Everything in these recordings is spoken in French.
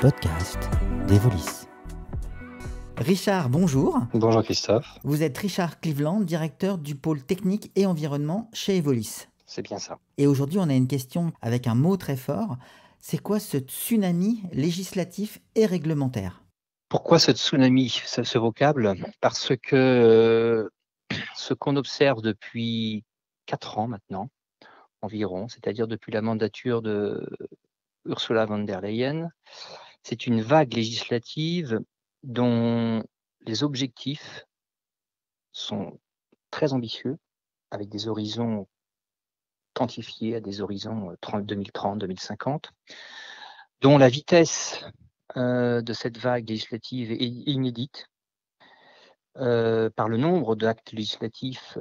podcast d'Evolis. Richard, bonjour. Bonjour Christophe. Vous êtes Richard Cleveland, directeur du pôle technique et environnement chez Evolis. C'est bien ça. Et aujourd'hui, on a une question avec un mot très fort. C'est quoi ce tsunami législatif et réglementaire ? Pourquoi ce tsunami, ce vocable ? Parce que ce qu'on observe depuis 4 ans maintenant, environ, c'est-à-dire depuis la mandature de Ursula von der Leyen, c'est une vague législative dont les objectifs sont très ambitieux, avec des horizons quantifiés à des horizons 2030-2050, dont la vitesse de cette vague législative est inédite par le nombre d'actes législatifs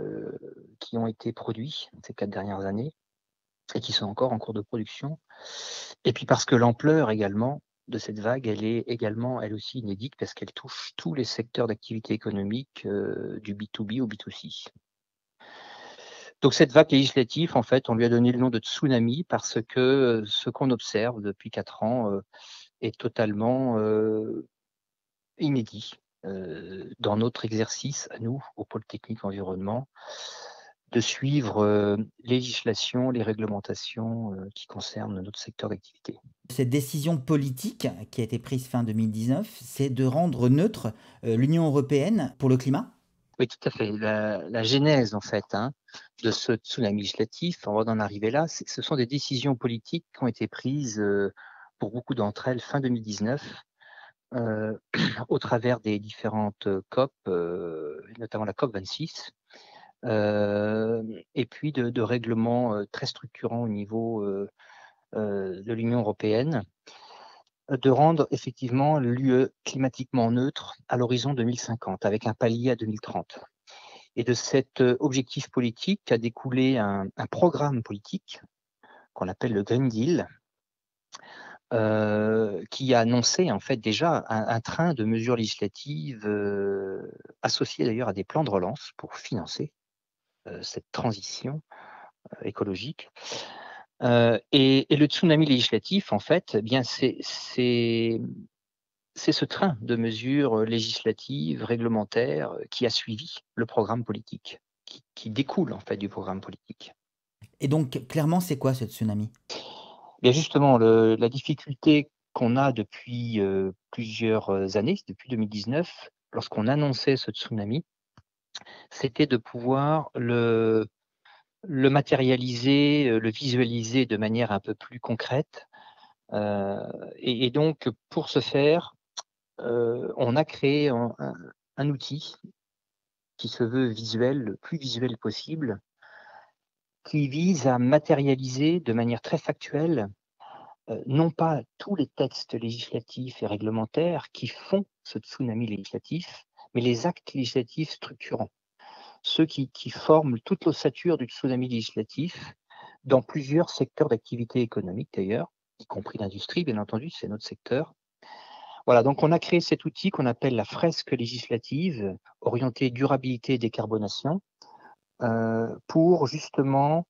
qui ont été produits ces 4 dernières années et qui sont encore en cours de production. Et puis parce que l'ampleur également de cette vague, elle est également, elle aussi, inédite parce qu'elle touche tous les secteurs d'activité économique du B2B au B2C. Donc cette vague législative, en fait, on lui a donné le nom de tsunami parce que ce qu'on observe depuis 4 ans est totalement inédit dans notre exercice à nous, au pôle technique environnement, de suivre les législations, les réglementations qui concernent notre secteur d'activité. Cette décision politique qui a été prise fin 2019, c'est de rendre neutre l'Union européenne pour le climat ? Oui, tout à fait. La genèse, en fait, de ce tsunami législatif, avant d'en arriver là, ce sont des décisions politiques qui ont été prises pour beaucoup d'entre elles fin 2019, au travers des différentes COP, notamment la COP 26, et puis de règlements très structurants au niveau de l'Union européenne, de rendre effectivement l'UE climatiquement neutre à l'horizon 2050, avec un palier à 2030. Et de cet objectif politique a découlé un programme politique qu'on appelle le Green Deal, qui a annoncé en fait déjà un train de mesures législatives associées d'ailleurs à des plans de relance pour financer cette transition écologique. Et le tsunami législatif, en fait, eh bien c'est ce train de mesures législatives, réglementaires, qui a suivi le programme politique, qui découle en fait du programme politique. Et donc, clairement, c'est quoi ce tsunami ? Bien justement, la difficulté qu'on a depuis plusieurs années, depuis 2019, lorsqu'on annonçait ce tsunami, c'était de pouvoir le matérialiser, le visualiser de manière un peu plus concrète. Et donc, pour ce faire, on a créé un outil qui se veut visuel, le plus visuel possible, qui vise à matérialiser de manière très factuelle, non pas tous les textes législatifs et réglementaires qui font ce tsunami législatif, mais les actes législatifs structurants, ceux qui forment toute l'ossature du tsunami législatif dans plusieurs secteurs d'activité économique d'ailleurs, y compris l'industrie, bien entendu, c'est notre secteur. Voilà, donc on a créé cet outil qu'on appelle la fresque législative orientée durabilité et décarbonation, pour justement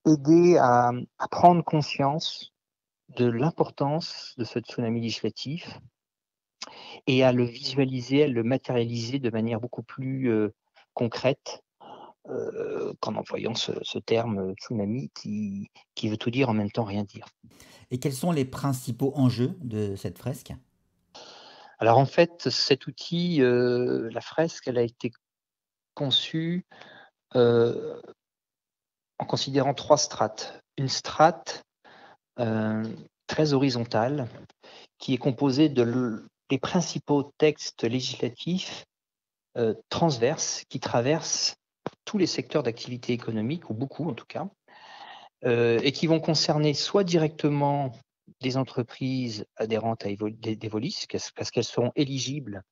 aider à prendre conscience de l'importance de ce tsunami législatif et à le visualiser, à le matérialiser de manière beaucoup plus concrète qu'en employant ce terme tsunami qui veut tout dire en même temps rien dire. Et quels sont les principaux enjeux de cette fresque ? Alors en fait, cet outil, la fresque, elle a été conçue en considérant 3 strates. Une strate très horizontale qui est composée des principaux textes législatifs transverses qui traversent tous les secteurs d'activité économique, ou beaucoup en tout cas, et qui vont concerner soit directement des entreprises adhérentes à d'Evolis, parce qu'elles seront éligibles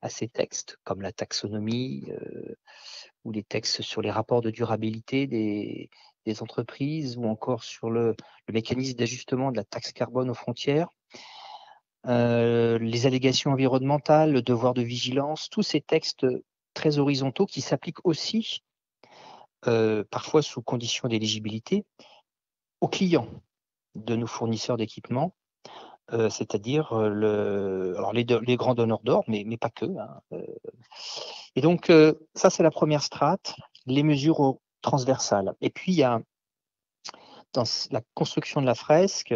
à ces textes, comme la taxonomie ou les textes sur les rapports de durabilité des entreprises, ou encore sur le mécanisme d'ajustement de la taxe carbone aux frontières, les allégations environnementales, le devoir de vigilance, tous ces textes très horizontaux qui s'appliquent aussi, parfois sous conditions d'éligibilité, aux clients de nos fournisseurs d'équipements, c'est-à-dire alors les grands donneurs d'ordre, mais pas que, hein. Et donc, ça, c'est la première strate, les mesures transversales. Et puis, il y a dans la construction de la fresque,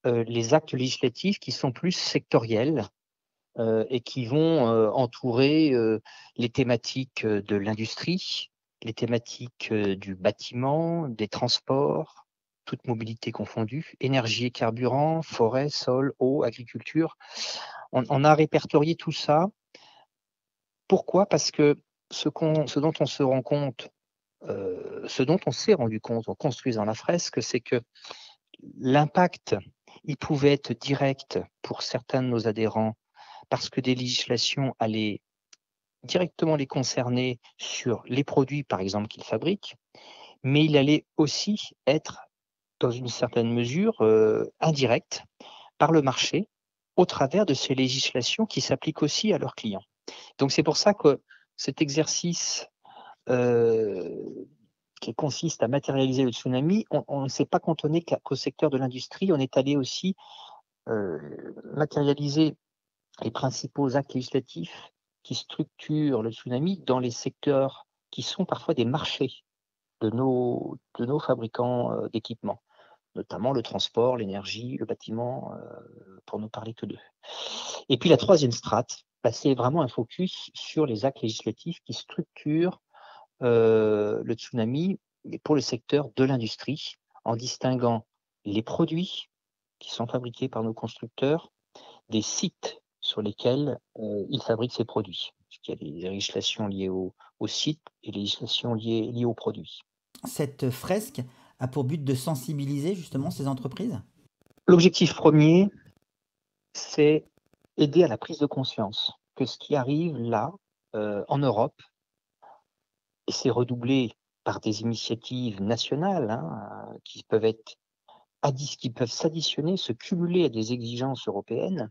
les actes législatifs qui sont plus sectoriels et qui vont entourer les thématiques de l'industrie, les thématiques du bâtiment, des transports, toute mobilité confondue, énergie et carburant, forêt, sol, eau, agriculture. On a répertorié tout ça. Pourquoi? Parce que ce dont on se rend compte, ce dont on s'est rendu compte en construisant la fresque, c'est que l'impact, il pouvait être direct pour certains de nos adhérents parce que des législations allaient directement les concerner sur les produits, par exemple, qu'ils fabriquent, mais il allait aussi être, dans une certaine mesure, indirect par le marché au travers de ces législations qui s'appliquent aussi à leurs clients. Donc c'est pour ça que cet exercice qui consiste à matérialiser le tsunami, on ne s'est pas cantonné qu'au secteur de l'industrie, on est allé aussi matérialiser les principaux actes législatifs qui structurent le tsunami dans les secteurs qui sont parfois des marchés de nos fabricants d'équipements, notamment le transport, l'énergie, le bâtiment, pour ne parler que d'eux. Et puis la troisième strate, c'est vraiment un focus sur les actes législatifs qui structurent le tsunami pour le secteur de l'industrie, en distinguant les produits qui sont fabriqués par nos constructeurs des sites sur lesquels ils fabriquent ces produits. Il y a des législations liées au site et les législations liées aux produits. Cette fresque a pour but de sensibiliser justement ces entreprises? L'objectif premier, c'est aider à la prise de conscience que ce qui arrive là, en Europe, et c'est redoublé par des initiatives nationales hein, qui peuvent s'additionner, se cumuler à des exigences européennes,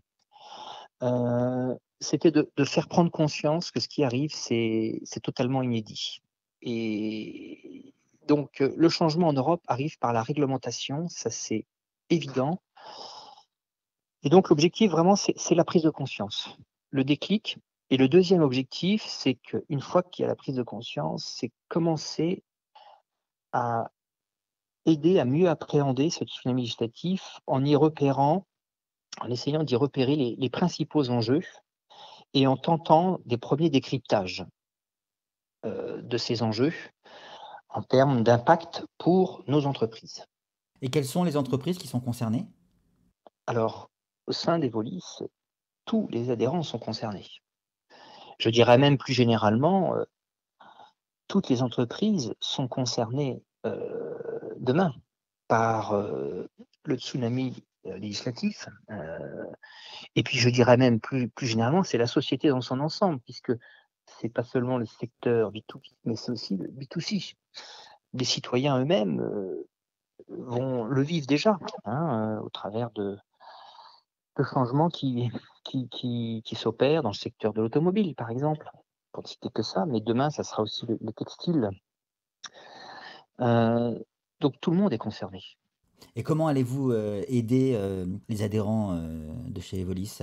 c'était de faire prendre conscience que ce qui arrive, c'est totalement inédit. Et donc, le changement en Europe arrive par la réglementation, ça c'est évident. Et donc, l'objectif vraiment, c'est la prise de conscience, le déclic. Et le deuxième objectif, c'est qu'une fois qu'il y a la prise de conscience, c'est commencer à aider à mieux appréhender ce tsunami législatif en essayant d'y repérer les principaux enjeux et en tentant des premiers décryptages de ces enjeux en termes d'impact pour nos entreprises. Et quelles sont les entreprises qui sont concernées? Alors, au sein d'Evolis, tous les adhérents sont concernés. Je dirais même plus généralement, toutes les entreprises sont concernées demain par le tsunami législatif. Et puis je dirais même plus généralement, c'est la société dans son ensemble, puisque c'est pas seulement le secteur B2B, mais c'est aussi le B2C. Les citoyens eux-mêmes vont le vivre déjà, hein, au travers de changements qui s'opèrent dans le secteur de l'automobile, par exemple, pour ne citer que ça, mais demain, ça sera aussi le textile. Donc tout le monde est concerné. Et comment allez-vous aider les adhérents de chez Evolis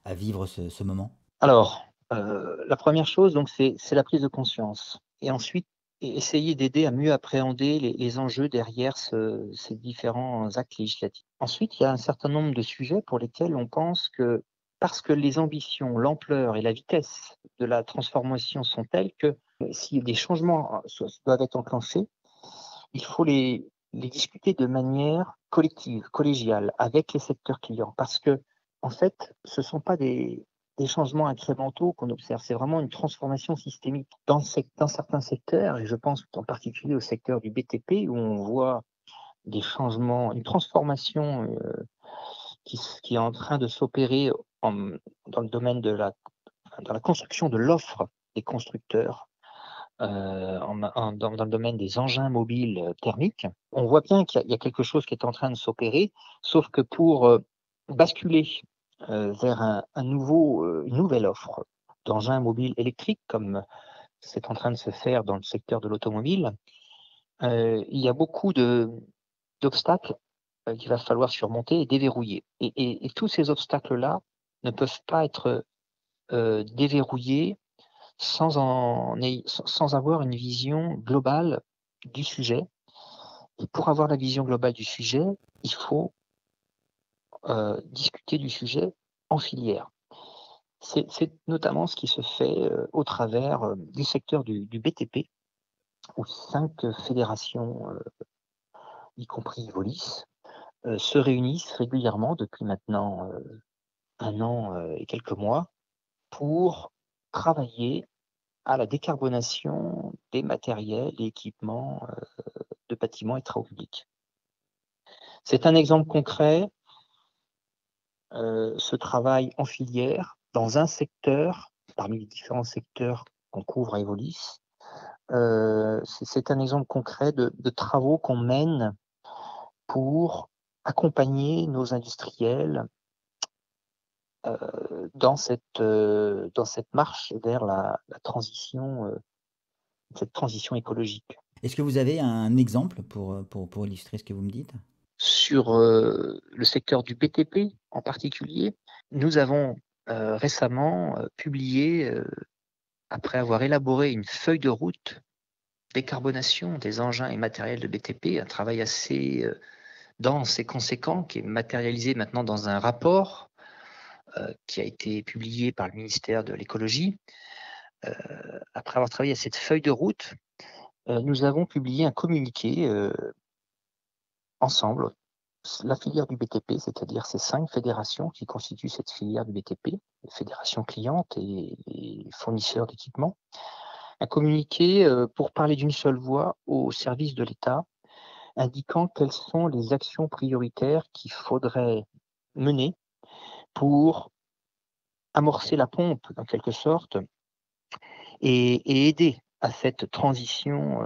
à vivre ce moment? Alors, la première chose, donc, c'est la prise de conscience et ensuite essayer d'aider à mieux appréhender les enjeux derrière ces différents actes législatifs. Ensuite, il y a un certain nombre de sujets pour lesquels on pense que parce que les ambitions, l'ampleur et la vitesse de la transformation sont telles que si des changements doivent être enclenchés, il faut les discuter de manière collective, collégiale, avec les secteurs clients. Parce que, en fait, ce ne sont pas des changements incrémentaux qu'on observe, c'est vraiment une transformation systémique. Dans certains secteurs, et je pense en particulier au secteur du BTP, où on voit des changements, une transformation qui est en train de s'opérer dans le domaine dans la construction de l'offre des constructeurs, dans le domaine des engins mobiles thermiques. On voit bien qu'il y a quelque chose qui est en train de s'opérer, sauf que pour basculer vers une nouvelle offre d'engins mobiles électriques, comme c'est en train de se faire dans le secteur de l'automobile, il y a beaucoup d'obstacles qu'il va falloir surmonter et déverrouiller. Et tous ces obstacles-là ne peuvent pas être déverrouillés sans avoir une vision globale du sujet. Et pour avoir la vision globale du sujet, il faut discuter du sujet en filière. C'est notamment ce qui se fait au travers du secteur du BTP, où 5 fédérations, y compris Volis, se réunissent régulièrement depuis maintenant 1 an et quelques mois pour travailler à la décarbonation des matériels et équipements de bâtiments et travaux publics. C'est un exemple concret, ce travail en filière dans un secteur, parmi les différents secteurs qu'on couvre à Evolis. C'est un exemple concret de travaux qu'on mène pour accompagner nos industriels dans cette marche vers la transition, cette transition écologique. Est-ce que vous avez un exemple pour illustrer ce que vous me dites? Sur le secteur du BTP en particulier, nous avons récemment publié, après avoir élaboré une feuille de route décarbonation des engins et matériels de BTP, un travail assez dense et conséquent qui est matérialisé maintenant dans un rapport qui a été publié par le ministère de l'écologie. Après avoir travaillé à cette feuille de route, nous avons publié un communiqué ensemble, la filière du BTP, c'est-à-dire ces 5 fédérations qui constituent cette filière du BTP, les fédérations clientes et fournisseurs d'équipements. Un communiqué pour parler d'une seule voix au service de l'État, indiquant quelles sont les actions prioritaires qu'il faudrait mener pour amorcer la pompe, en quelque sorte, et aider à cette transition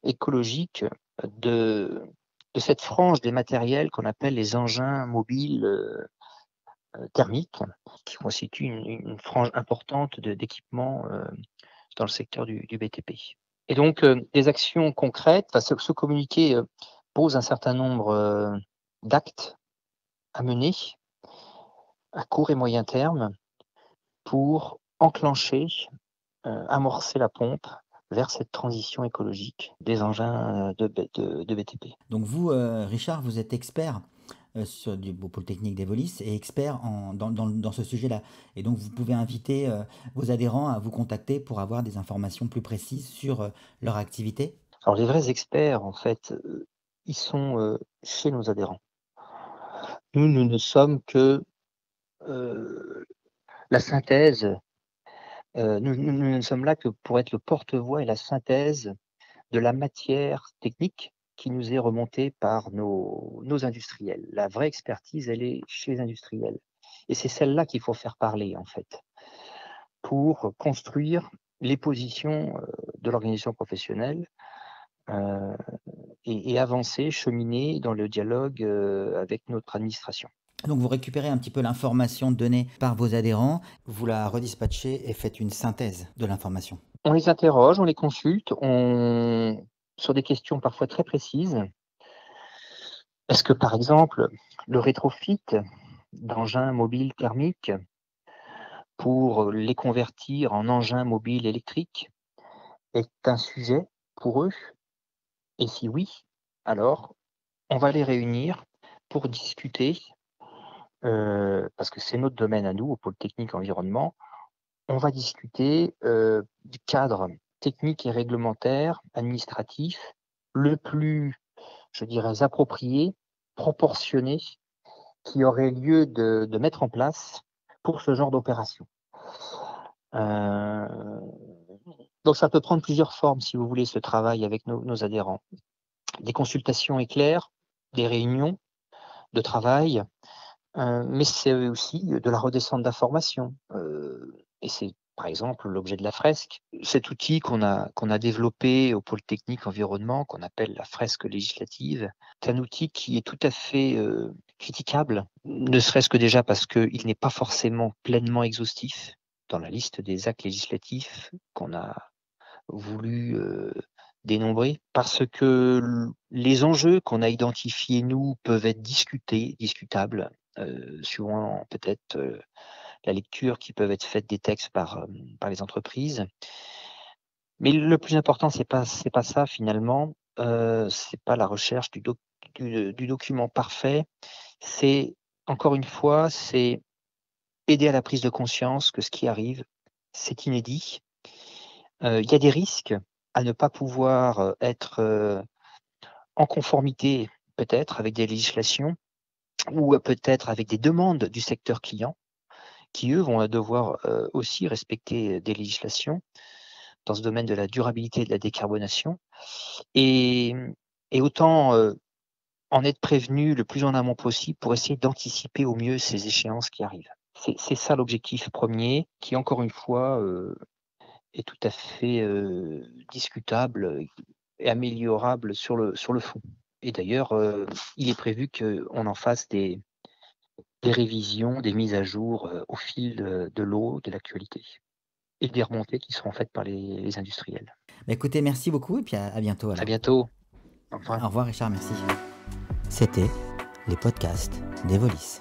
écologique de cette frange des matériels qu'on appelle les engins mobiles thermiques, qui constituent une frange importante d'équipements dans le secteur du BTP. Et donc, des actions concrètes, ce communiqué pose un certain nombre d'actes à mener à court et moyen terme pour enclencher, amorcer la pompe vers cette transition écologique des engins de BTP. Donc vous, Richard, vous êtes expert sur du pôle technique d'Evolis et expert dans ce sujet-là. Et donc vous pouvez inviter vos adhérents à vous contacter pour avoir des informations plus précises sur leur activité. Alors les vrais experts, en fait, ils sont chez nos adhérents. Nous ne sommes que la synthèse, nous ne sommes là que pour être le porte-voix et la synthèse de la matière technique qui nous est remontée par nos industriels. La vraie expertise, elle est chez les industriels. Et c'est celle-là qu'il faut faire parler, en fait, pour construire les positions de l'organisation professionnelle et avancer, cheminer dans le dialogue avec notre administration. Donc vous récupérez un petit peu l'information donnée par vos adhérents, vous la redispatchez et faites une synthèse de l'information. On les interroge, on les consulte, sur des questions parfois très précises. Est-ce que, par exemple, le rétrofit d'engins mobiles thermiques pour les convertir en engins mobiles électriques est un sujet pour eux? Et si oui, alors on va les réunir pour discuter, parce que c'est notre domaine à nous, au pôle technique environnement, on va discuter du cadre technique et réglementaire, administratif, le plus, je dirais, approprié, proportionné, qui aurait lieu de mettre en place pour ce genre d'opération. Donc ça peut prendre plusieurs formes, si vous voulez, ce travail avec nos adhérents. Des consultations éclairs, des réunions de travail, mais c'est aussi de la redescente d'informations. Et c'est, par exemple, l'objet de la fresque. Cet outil qu'on a développé au pôle technique environnement, qu'on appelle la fresque législative, c'est un outil qui est tout à fait critiquable, ne serait-ce que déjà parce qu'il n'est pas forcément pleinement exhaustif dans la liste des actes législatifs qu'on a voulu dénombré parce que les enjeux qu'on a identifiés, nous, peuvent être discutables, suivant peut-être la lecture qui peuvent être faites des textes par les entreprises. Mais le plus important, c'est pas ça finalement, c'est pas la recherche du document parfait. C'est encore une fois, c'est aider à la prise de conscience que ce qui arrive, c'est inédit. Il y a des risques à ne pas pouvoir, être, en conformité peut-être avec des législations ou, peut-être avec des demandes du secteur client qui, eux, vont devoir, aussi respecter des législations dans ce domaine de la durabilité et de la décarbonation et et autant, en être prévenu le plus en amont possible pour essayer d'anticiper au mieux ces échéances qui arrivent. C'est ça l'objectif premier qui encore une fois, est tout à fait, discutable et améliorable sur le fond. Et d'ailleurs, il est prévu qu'on en fasse des révisions, des mises à jour, au fil de l'eau, de l'actualité et des remontées qui seront faites par les industriels. Bah, écoutez, merci beaucoup et puis à bientôt À alors. bientôt. Au revoir. Au revoir Richard, merci. C'était les podcasts d'Evolis.